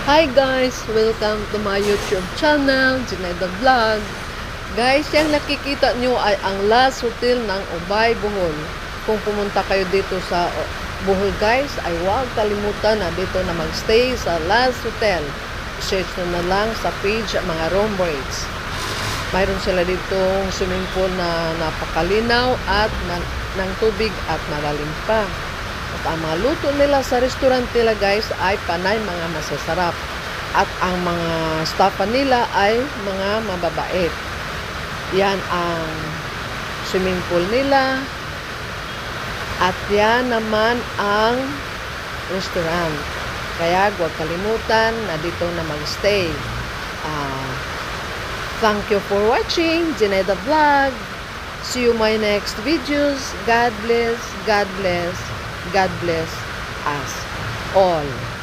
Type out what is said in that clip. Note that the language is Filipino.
Hi guys! Welcome to my YouTube channel, Jineda Vlog. Guys, yung nakikita nyo ay ang last hotel ng Ubay, Bohol. Kung pumunta kayo dito sa Bohol guys, ay huwag kalimutan na dito na magstay sa last hotel. Search na lang sa page mga room rates. Mayroon sila ditong swimming pool na napakalinaw at ng tubig at malalim pa. At ang mga luto nila sa restaurant nila guys ay panay mga masasarap. At ang mga staffa nila ay mga mababait. Yan ang swimming pool nila. At yan naman ang restaurant. Kaya huwag kalimutan na dito na magstay. Thank you for watching Jineda Vlog. See you my next videos. God bless. God bless. God bless us all.